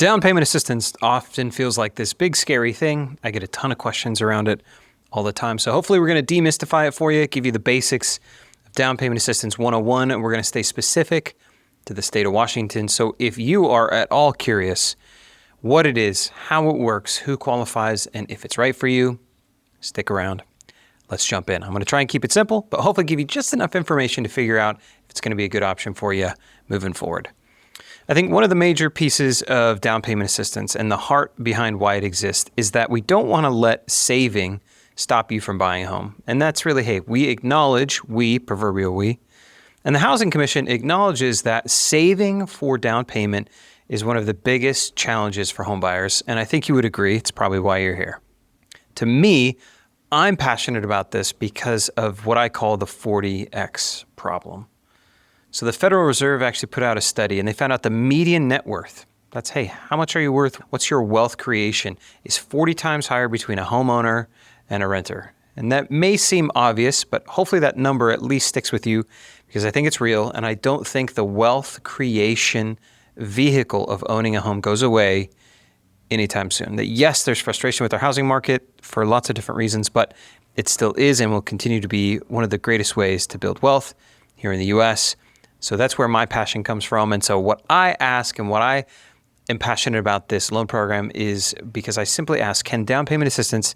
Down payment assistance often feels like this big, scary thing. I get a ton of questions around it all the time. So hopefully we're going to demystify it for you, give you the basics of down payment assistance 101, and we're going to stay specific to the state of Washington. So if you are at all curious what it is, how it works, who qualifies, and if it's right for you, stick around. Let's jump in. I'm going to try and keep it simple, but hopefully give you just enough information to figure out if it's going to be a good option for you moving forward. I think one of the major pieces of down payment assistance and the heart behind why it exists is that we don't want to let saving stop you from buying a home. And that's really, hey, we acknowledge, proverbial we, and the Housing Commission acknowledges that saving for down payment is one of the biggest challenges for home buyers. And I think you would agree, it's probably why you're here. To me, I'm passionate about this because of what I call the 40X problem. So the Federal Reserve actually put out a study and they found out the median net worth, that's, hey, how much are you worth? What's your wealth creation? Is 40 times higher between a homeowner and a renter. And that may seem obvious, but hopefully that number at least sticks with you because I think it's real. And I don't think the wealth creation vehicle of owning a home goes away anytime soon. That yes, there's frustration with our housing market for lots of different reasons, but it still is and will continue to be one of the greatest ways to build wealth here in the U.S. So that's where my passion comes from. And so what I ask and what I am passionate about this loan program is because I simply ask, can down payment assistance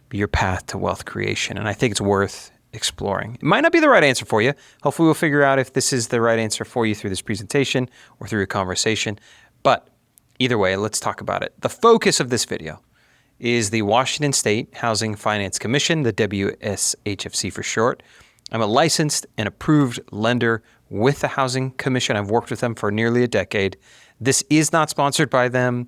be your path to wealth creation? And I think it's worth exploring. It might not be the right answer for you. Hopefully we'll figure out if this is the right answer for you through this presentation or through a conversation. But either way, let's talk about it. The focus of this video is the Washington State Housing Finance Commission, the WSHFC for short. I'm a licensed and approved lender with the Housing Commission. I've worked with them for nearly a decade. This is not sponsored by them.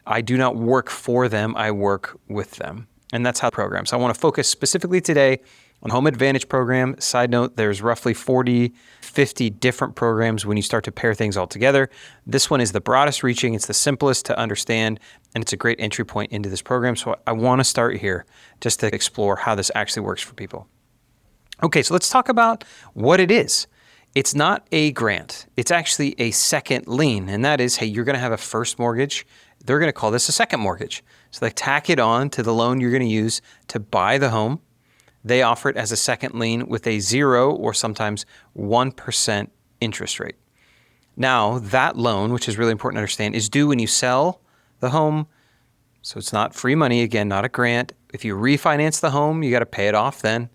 I do not work for them. I work with them. And that's how the program. So I want to focus specifically today on Home Advantage Program. Side note, there's roughly 40, 50 different programs when you start to pair things all together. This one is the broadest reaching. It's the simplest to understand, and it's a great entry point into this program. So I want to start here just to explore how this actually works for people. Okay, so let's talk about what it is. It's not a grant. It's actually a second lien, and that is, hey, you're going to have a first mortgage. They're going to call this a second mortgage. So they tack it on to the loan you're going to use to buy the home. They offer it as a second lien with a 0 or sometimes 1% interest rate. Now, that loan, which is really important to understand, is due when you sell the home. So it's not free money, again, not a grant. If you refinance the home, you got to pay it off then.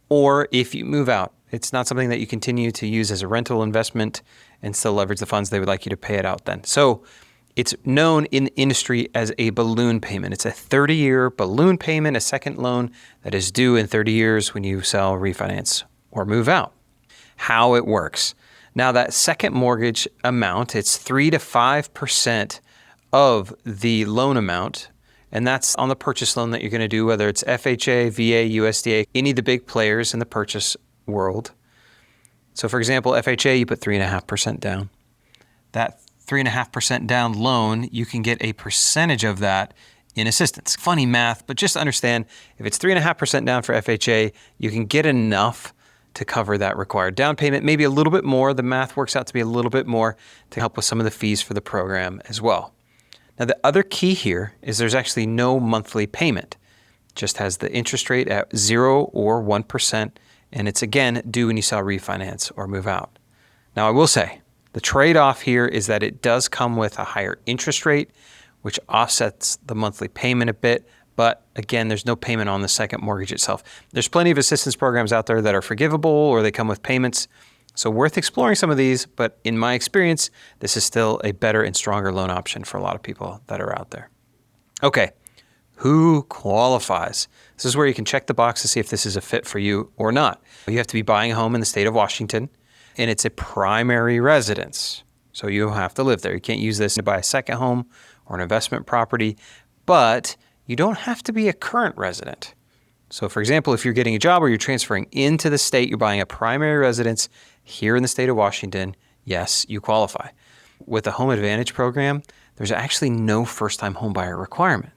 Or if you move out, it's not something that you continue to use as a rental investment and still leverage the funds. They would like you to pay it out then. So it's known in the industry as a balloon payment. It's a 30-year balloon payment, a second loan that is due in 30 years when you sell, refinance, or move out. How it works. Now that second mortgage amount, it's 3 to 5% of the loan amount. And that's on the purchase loan that you're going to do, whether it's FHA, VA, USDA, any of the big players in the purchase world. So for example, FHA, you put 3.5% down. That 3.5% down loan, you can get a percentage of that in assistance. Funny math, but just understand if it's 3.5% down for FHA, you can get enough to cover that required down payment, maybe a little bit more. The math works out to be a little bit more to help with some of the fees for the program as well. Now, the other key here is there's actually no monthly payment. It just has the interest rate at 0 or 1%, and it's, again, due when you sell, refinance, or move out. Now, I will say, the trade-off here is that it does come with a higher interest rate, which offsets the monthly payment a bit. But again, there's no payment on the second mortgage itself. There's plenty of assistance programs out there that are forgivable or they come with payments. So worth exploring some of these, but in my experience, this is still a better and stronger loan option for a lot of people that are out there. Okay, who qualifies? This is where you can check the box to see if this is a fit for you or not. You have to be buying a home in the state of Washington, and it's a primary residence. So you have to live there. You can't use this to buy a second home or an investment property, but you don't have to be a current resident. So for example, if you're getting a job or you're transferring into the state, you're buying a primary residence here in the state of Washington, yes, you qualify. With the Home Advantage Program, there's actually no first-time homebuyer requirement.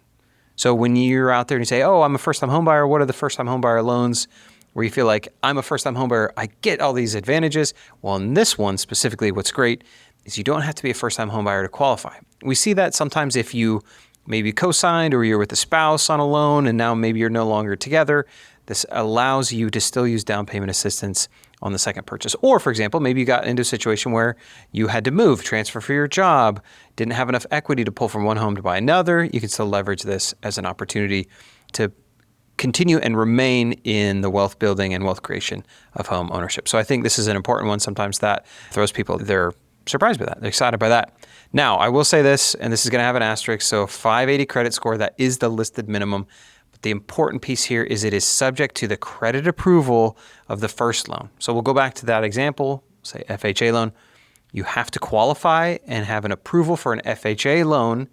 So when you're out there and you say, oh, I'm a first-time homebuyer, what are the first-time homebuyer loans where you feel like, I'm a first-time homebuyer, I get all these advantages. Well, in this one specifically, what's great is you don't have to be a first-time homebuyer to qualify. We see that sometimes if you maybe co-signed or you're with a spouse on a loan and now maybe you're no longer together. This allows you to still use down payment assistance on the second purchase. Or, for example, maybe you got into a situation where you had to move, transfer for your job, didn't have enough equity to pull from one home to buy another. You can still leverage this as an opportunity to continue and remain in the wealth building and wealth creation of home ownership. So I think this is an important one. Sometimes that throws people, they're surprised by that. They're excited by that. Now, I will say this, and this is going to have an asterisk. So 580 credit score, that is the listed minimum. But the important piece here is it is subject to the credit approval of the first loan. So we'll go back to that example, say FHA loan. You have to qualify and have an approval for an FHA loan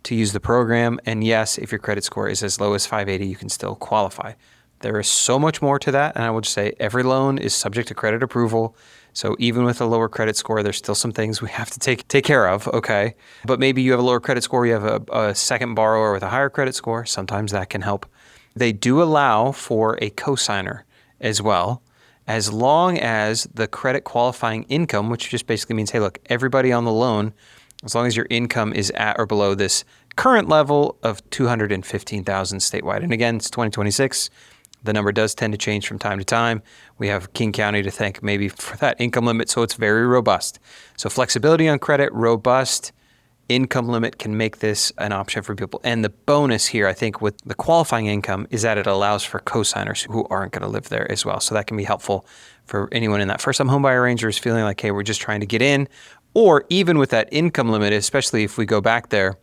to use the program. And yes, if your credit score is as low as 580, you can still qualify. There is so much more to that. And I would say every loan is subject to credit approval. So even with a lower credit score, there's still some things we have to take care of, okay? But maybe you have a lower credit score, you have a second borrower with a higher credit score. Sometimes that can help. They do allow for a cosigner as well, as long as the credit qualifying income, which just basically means, hey, look, everybody on the loan, as long as your income is at or below this current level of $215,000 statewide. And again, it's 2026. The number does tend to change from time to time. We have King County to thank maybe for that income limit, so it's very robust. So flexibility on credit, robust income limit can make this an option for people. And the bonus here, I think, with the qualifying income is that it allows for cosigners who aren't going to live there as well. So that can be helpful for anyone in that first-time homebuyer range who's feeling like, hey, we're just trying to get in. Or even with that income limit, especially if we go back there,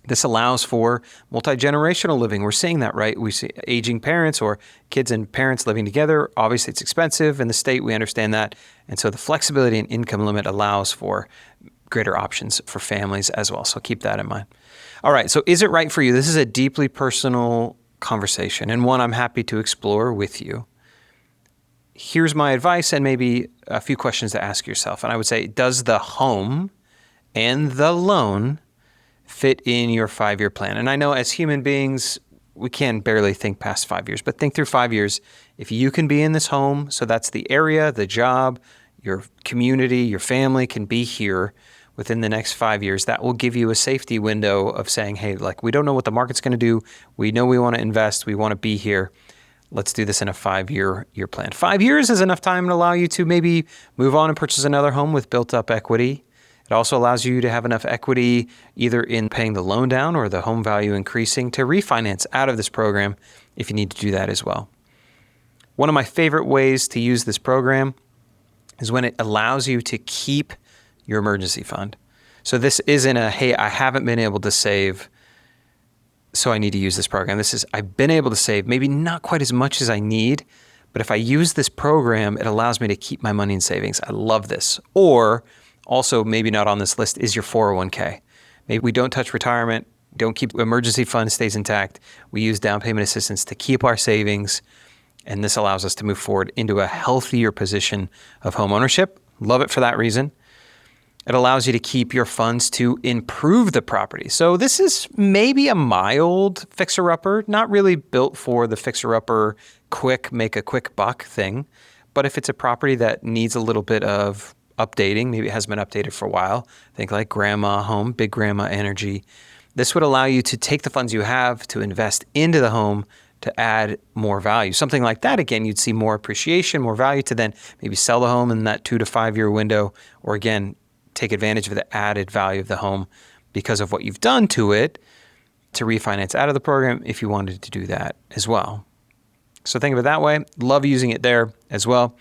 this allows for multi-generational living. We're seeing that, right? We see aging parents or kids and parents living together. Obviously, it's expensive in the state. We understand that. And so the flexibility and income limit allows for greater options for families as well. So keep that in mind. All right. So is it right for you? This is a deeply personal conversation and one I'm happy to explore with you. Here's my advice and maybe a few questions to ask yourself. And I would say, does the home and the loan fit in your 5-year plan? And I know as human beings, we can barely think past 5 years, but think through 5 years. If you can be in this home, so that's the area, the job, your community, your family can be here within the next 5 years, that will give you a safety window of saying, hey, like, we don't know what the market's going to do. We know we want to invest. We want to be here. Let's do this in a 5-year plan. 5 years is enough time to allow you to maybe move on and purchase another home with built-up equity. It also allows you to have enough equity either in paying the loan down or the home value increasing to refinance out of this program if you need to do that as well. One of my favorite ways to use this program is when it allows you to keep your emergency fund. So this isn't a, hey, I haven't been able to save, so I need to use this program. This is, I've been able to save, maybe not quite as much as I need, but if I use this program, it allows me to keep my money in savings. I love this. Or also, maybe not on this list, is your 401k. Maybe we don't touch retirement, don't keep emergency fund stays intact. We use down payment assistance to keep our savings, and this allows us to move forward into a healthier position of home ownership. Love it for that reason. It allows you to keep your funds to improve the property. So this is maybe a mild fixer-upper, not really built for the fixer-upper make a quick buck thing. But if it's a property that needs a little bit of updating, maybe it hasn't been updated for a while, think like grandma home, big grandma energy. This would allow you to take the funds you have to invest into the home to add more value. Something like that, again, you'd see more appreciation, more value to then maybe sell the home in that 2 to 5 year window, or again, take advantage of the added value of the home because of what you've done to it to refinance out of the program if you wanted to do that as well. So think of it that way. Love using it there as well.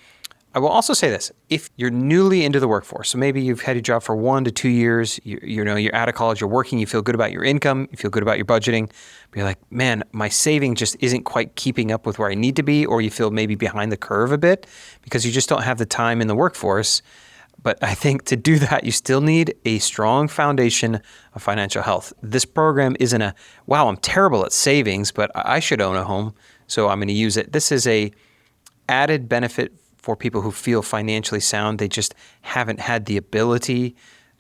I will also say this, if you're newly into the workforce, so maybe you've had your job for 1 to 2 years, you're out of college, you're working, you feel good about your income, you feel good about your budgeting, but you're like, man, my saving just isn't quite keeping up with where I need to be, or you feel maybe behind the curve a bit because you just don't have the time in the workforce. But I think to do that, you still need a strong foundation of financial health. This program isn't a, wow, I'm terrible at savings, but I should own a home, so I'm going to use it. This is a added benefit for people who feel financially sound. They just haven't had the ability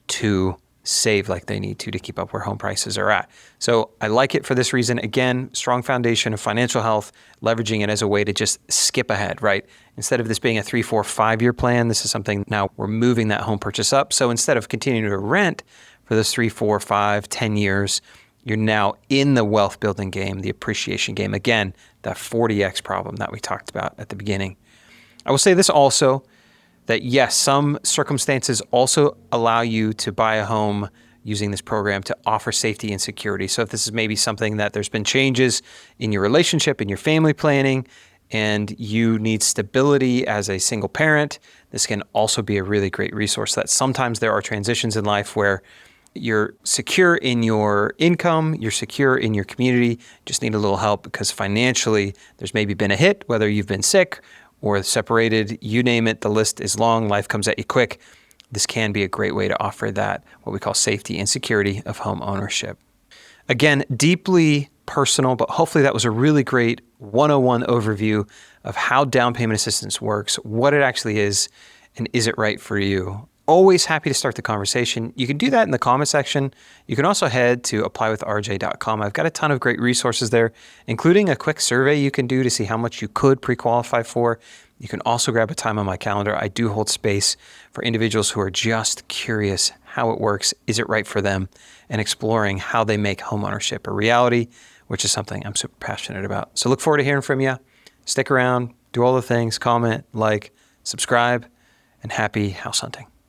to save like they need to keep up where home prices are at. So I like it for this reason. Again, strong foundation of financial health, leveraging it as a way to just skip ahead, right? Instead of this being a 3, 4, 5-year plan, this is something now we're moving that home purchase up. So instead of continuing to rent for those 3, 4, 5, 10 years, you're now in the wealth building game, the appreciation game. Again, that 40x problem that we talked about at the beginning. I will say this also, that yes, some circumstances also allow you to buy a home using this program to offer safety and security. So if this is maybe something that there's been changes in your relationship, in your family planning, and you need stability as a single parent, this can also be a really great resource. That sometimes there are transitions in life where you're secure in your income, you're secure in your community, just need a little help because financially there's maybe been a hit, whether you've been sick or separated, you name it, the list is long, life comes at you quick. This can be a great way to offer that, what we call safety and security of home ownership. Again, deeply personal, but hopefully that was a really great 101 overview of how down payment assistance works, what it actually is, and is it right for you? Always happy to start the conversation. You can do that in the comment section. You can also head to applywithrj.com. I've got a ton of great resources there, including a quick survey you can do to see how much you could pre-qualify for. You can also grab a time on my calendar. I do hold space for individuals who are just curious how it works, is it right for them, and exploring how they make homeownership a reality, which is something I'm super passionate about. So look forward to hearing from you. Stick around, do all the things, comment, like, subscribe, and happy house hunting.